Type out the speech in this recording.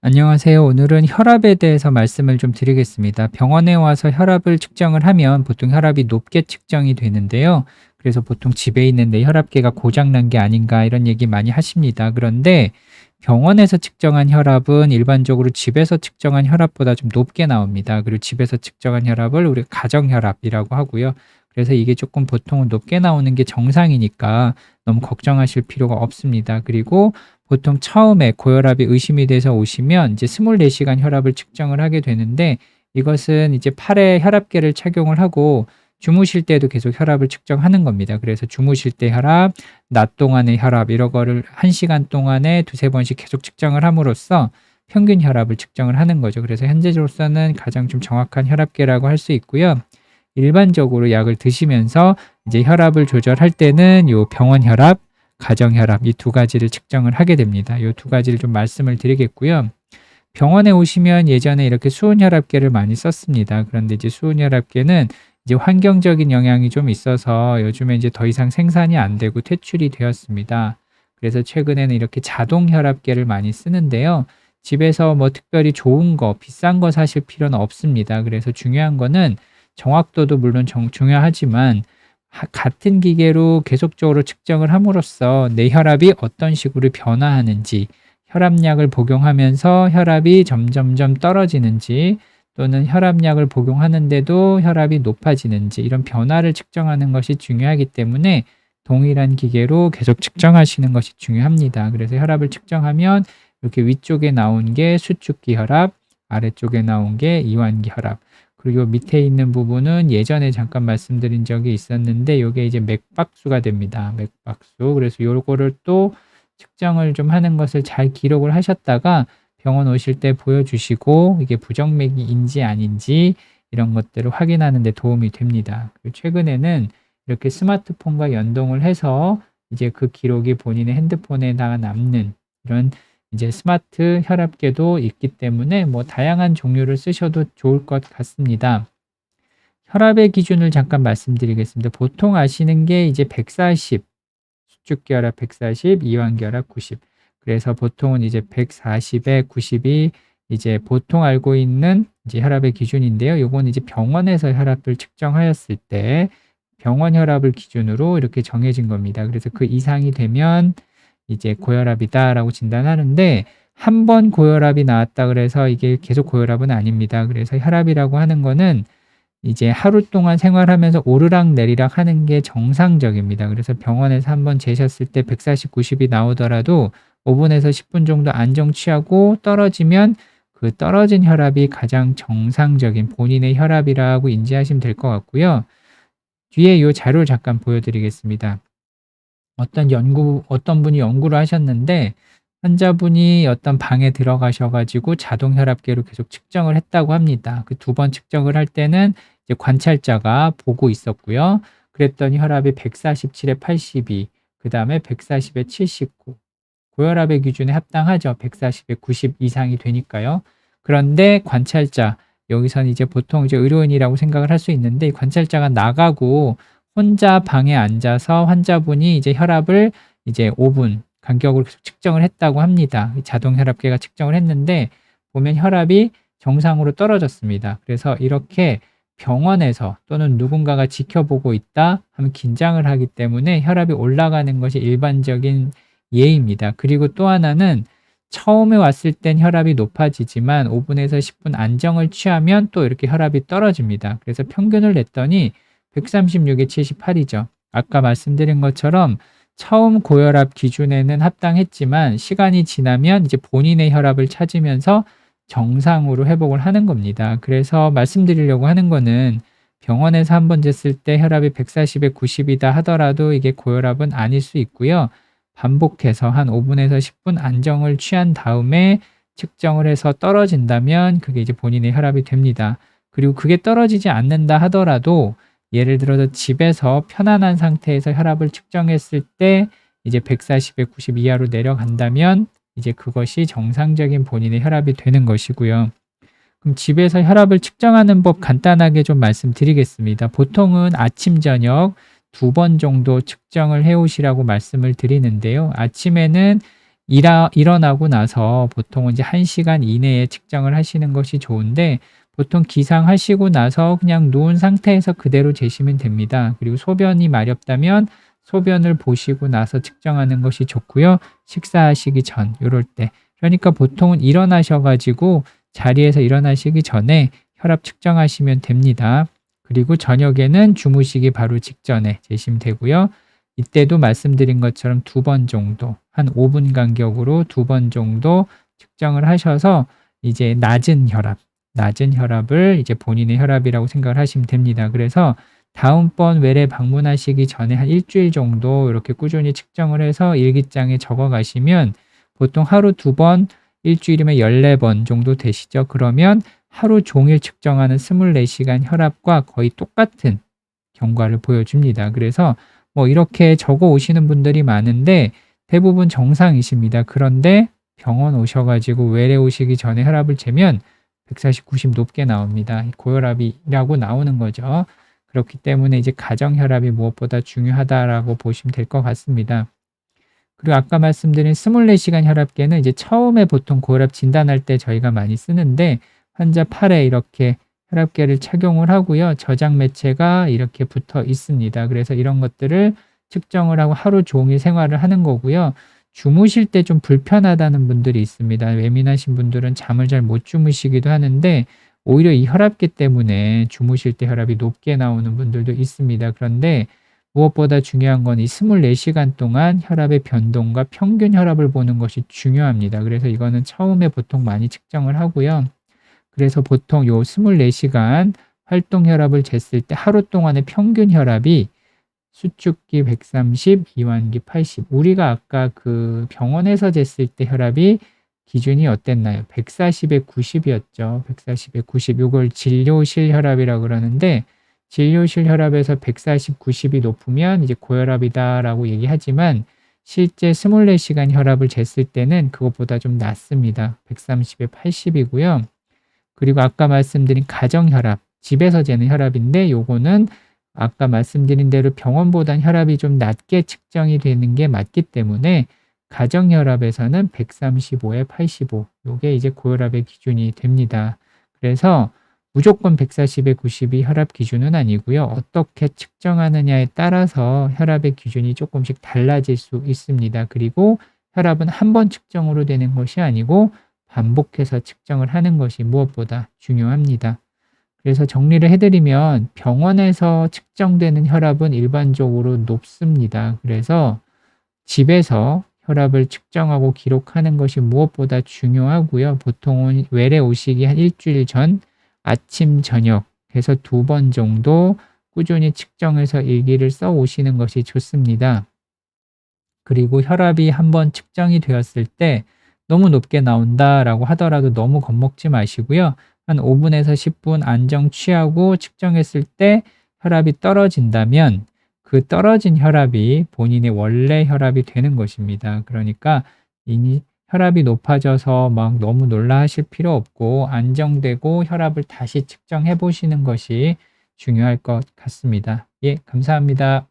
안녕하세요. 오늘은 혈압에 대해서 말씀을 좀 드리겠습니다. 병원에 와서 혈압을 측정을 하면 보통 혈압이 높게 측정이 되는데요. 그래서 보통 집에 있는데 혈압계가 고장난 게 아닌가 이런 얘기 많이 하십니다. 그런데 병원에서 측정한 혈압은 일반적으로 집에서 측정한 혈압보다 좀 높게 나옵니다. 그리고 집에서 측정한 혈압을 우리가 가정혈압이라고 하고요. 그래서 이게 조금 보통은 높게 나오는 게 정상이니까 너무 걱정하실 필요가 없습니다. 그리고 보통 처음에 고혈압이 의심이 돼서 오시면 이제 24시간 혈압을 측정을 하게 되는데, 이것은 이제 팔에 혈압계를 착용을 하고 주무실 때도 계속 혈압을 측정하는 겁니다. 그래서 주무실 때 혈압, 낮 동안의 혈압 이런 거를 1시간 동안에 두세 번씩 계속 측정을 함으로써 평균 혈압을 측정을 하는 거죠. 그래서 현재로서는 가장 좀 정확한 혈압계라고 할 수 있고요. 일반적으로 약을 드시면서 이제 혈압을 조절할 때는 요 병원 혈압, 가정 혈압 이 두 가지를 측정을 하게 됩니다. 요 두 가지를 좀 말씀을 드리겠고요. 병원에 오시면 예전에 이렇게 수은 혈압계를 많이 썼습니다. 그런데 이제 수은 혈압계는 이제 환경적인 영향이 좀 있어서 요즘에 이제 더 이상 생산이 안 되고 퇴출이 되었습니다. 그래서 최근에는 이렇게 자동 혈압계를 많이 쓰는데요. 집에서 뭐 특별히 좋은 거, 비싼 거 사실 필요는 없습니다. 그래서 중요한 거는 정확도도 물론 중요하지만 같은 기계로 계속적으로 측정을 함으로써 내 혈압이 어떤 식으로 변화하는지, 혈압약을 복용하면서 혈압이 점점점 떨어지는지, 또는 혈압약을 복용하는데도 혈압이 높아지는지, 이런 변화를 측정하는 것이 중요하기 때문에 동일한 기계로 계속 측정하시는 것이 중요합니다. 그래서 혈압을 측정하면 이렇게 위쪽에 나온 게 수축기 혈압, 아래쪽에 나온 게 이완기 혈압, 그리고 밑에 있는 부분은 예전에 잠깐 말씀드린 적이 있었는데 요게 이제 맥박수가 됩니다. 맥박수. 그래서 요거를 또 측정을 좀 하는 것을 잘 기록을 하셨다가 병원 오실 때 보여주시고 이게 부정맥이인지 아닌지 이런 것들을 확인하는 데 도움이 됩니다. 그리고 최근에는 이렇게 스마트폰과 연동을 해서 이제 그 기록이 본인의 핸드폰에다가 남는 이런 이제 스마트 혈압계도 있기 때문에 뭐 다양한 종류를 쓰셔도 좋을 것 같습니다. 혈압의 기준을 잠깐 말씀드리겠습니다. 보통 아시는 게 이제 140, 수축기 혈압 140, 이완기 혈압 90. 그래서 보통은 이제 140에 90이 이제 보통 알고 있는 이제 혈압의 기준인데요. 요건 이제 병원에서 혈압을 측정하였을 때 병원 혈압을 기준으로 이렇게 정해진 겁니다. 그래서 그 이상이 되면 이제 고혈압이다라고 진단하는데, 한 번 고혈압이 나왔다 그래서 이게 계속 고혈압은 아닙니다. 그래서 혈압이라고 하는 거는 이제 하루 동안 생활하면서 오르락 내리락 하는 게 정상적입니다. 그래서 병원에서 한번 재셨을 때 140, 90이 나오더라도 5분에서 10분 정도 안정 취하고 떨어지면 그 떨어진 혈압이 가장 정상적인 본인의 혈압이라고 인지하시면 될 것 같고요. 뒤에 이 자료를 잠깐 보여드리겠습니다. 어떤 분이 연구를 하셨는데, 환자분이 어떤 방에 들어가셔 가지고 자동 혈압계로 계속 측정을 했다고 합니다. 그 두 번 측정을 할 때는 이제 관찰자가 보고 있었고요. 그랬더니 혈압이 147에 82, 그다음에 140에 79. 고혈압의 기준에 합당하죠. 140에 90 이상이 되니까요. 그런데 관찰자, 여기서는 이제 보통 이제 의료인이라고 생각을 할 수 있는데, 관찰자가 나가고 혼자 방에 앉아서 환자분이 이제 혈압을 이제 5분 간격으로 계속 측정을 했다고 합니다. 자동 혈압계가 측정을 했는데 보면 혈압이 정상으로 떨어졌습니다. 그래서 이렇게 병원에서 또는 누군가가 지켜보고 있다 하면 긴장을 하기 때문에 혈압이 올라가는 것이 일반적인 예입니다. 그리고 또 하나는 처음에 왔을 땐 혈압이 높아지지만 5분에서 10분 안정을 취하면 또 이렇게 혈압이 떨어집니다. 그래서 평균을 냈더니 136에 78이죠. 아까 말씀드린 것처럼 처음 고혈압 기준에는 합당했지만 시간이 지나면 이제 본인의 혈압을 찾으면서 정상으로 회복을 하는 겁니다. 그래서 말씀드리려고 하는 거는 병원에서 한 번 쟀을 때 혈압이 140에 90이다 하더라도 이게 고혈압은 아닐 수 있고요. 반복해서 한 5분에서 10분 안정을 취한 다음에 측정을 해서 떨어진다면 그게 이제 본인의 혈압이 됩니다. 그리고 그게 떨어지지 않는다 하더라도 예를 들어서 집에서 편안한 상태에서 혈압을 측정했을 때 이제 140에 90 이하로 내려간다면 이제 그것이 정상적인 본인의 혈압이 되는 것이고요. 그럼 집에서 혈압을 측정하는 법 간단하게 좀 말씀드리겠습니다. 보통은 아침, 저녁 2번 정도 측정을 해 오시라고 말씀을 드리는데요. 아침에는 일어나고 나서 보통은 이제 1시간 이내에 측정을 하시는 것이 좋은데 보통 기상하시고 나서 그냥 누운 상태에서 그대로 재시면 됩니다. 그리고 소변이 마렵다면 소변을 보시고 나서 측정하는 것이 좋고요. 식사하시기 전 요럴 때. 그러니까 보통은 일어나셔 가지고 자리에서 일어나시기 전에 혈압 측정하시면 됩니다. 그리고 저녁에는 주무시기 바로 직전에 재시면 되고요. 이때도 말씀드린 것처럼 2번 정도, 한 5분 간격으로 2번 정도 측정을 하셔서 이제 낮은 혈압을 이제 본인의 혈압이라고 생각을 하시면 됩니다. 그래서 다음번 외래 방문하시기 전에 한 일주일 정도 이렇게 꾸준히 측정을 해서 일기장에 적어 가시면 보통 하루 2번, 일주일이면 14번 정도 되시죠. 그러면 하루 종일 측정하는 24시간 혈압과 거의 똑같은 경과를 보여줍니다. 그래서 뭐 이렇게 적어 오시는 분들이 많은데 대부분 정상이십니다. 그런데 병원 오셔 가지고 외래 오시기 전에 혈압을 재면 140, 90 높게 나옵니다. 고혈압이라고 나오는 거죠. 그렇기 때문에 이제 가정 혈압이 무엇보다 중요하다라고 보시면 될 것 같습니다. 그리고 아까 말씀드린 24시간 혈압계는 이제 처음에 보통 고혈압 진단할 때 저희가 많이 쓰는데 환자 팔에 이렇게 혈압계를 착용을 하고요. 저장 매체가 이렇게 붙어 있습니다. 그래서 이런 것들을 측정을 하고 하루 종일 생활을 하는 거고요. 주무실 때 좀 불편하다는 분들이 있습니다. 예민하신 분들은 잠을 잘 못 주무시기도 하는데 오히려 이 혈압계 때문에 주무실 때 혈압이 높게 나오는 분들도 있습니다. 그런데 무엇보다 중요한 건 이 24시간 동안 혈압의 변동과 평균 혈압을 보는 것이 중요합니다. 그래서 이거는 처음에 보통 많이 측정을 하고요. 그래서 보통 요 24시간 활동 혈압을 쟀을 때 하루 동안의 평균 혈압이 수축기 130, 이완기 80. 우리가 아까 그 병원에서 쟀을 때 혈압이 기준이 어땠나요? 140에 90이었죠. 140에 90. 요걸 진료실 혈압이라고 그러는데 진료실 혈압에서 140, 90이 높으면 이제 고혈압이다라고 얘기하지만 실제 24시간 혈압을 쟀을 때는 그것보다 좀 낮습니다. 130에 80이고요. 그리고 아까 말씀드린 가정 혈압, 집에서 재는 혈압인데 요거는 아까 말씀드린 대로 병원보단 혈압이 좀 낮게 측정이 되는 게 맞기 때문에 가정 혈압에서는 135에 85. 요게 이제 고혈압의 기준이 됩니다. 그래서 무조건 140에 90이 혈압 기준은 아니고요. 어떻게 측정하느냐에 따라서 혈압의 기준이 조금씩 달라질 수 있습니다. 그리고 혈압은 한 번 측정으로 되는 것이 아니고 반복해서 측정을 하는 것이 무엇보다 중요합니다. 그래서 정리를 해드리면 병원에서 측정되는 혈압은 일반적으로 높습니다. 그래서 집에서 혈압을 측정하고 기록하는 것이 무엇보다 중요하고요. 보통은 외래 오시기 한 일주일 전 아침, 저녁 해서 2번 정도 꾸준히 측정해서 일기를 써 오시는 것이 좋습니다. 그리고 혈압이 한번 측정이 되었을 때 너무 높게 나온다라고 하더라도 너무 겁먹지 마시고요. 한 5분에서 10분 안정 취하고 측정했을 때 혈압이 떨어진다면 그 떨어진 혈압이 본인의 원래 혈압이 되는 것입니다. 그러니까 이 혈압이 높아져서 막 너무 놀라하실 필요 없고 안정되고 혈압을 다시 측정해 보시는 것이 중요할 것 같습니다. 예, 감사합니다.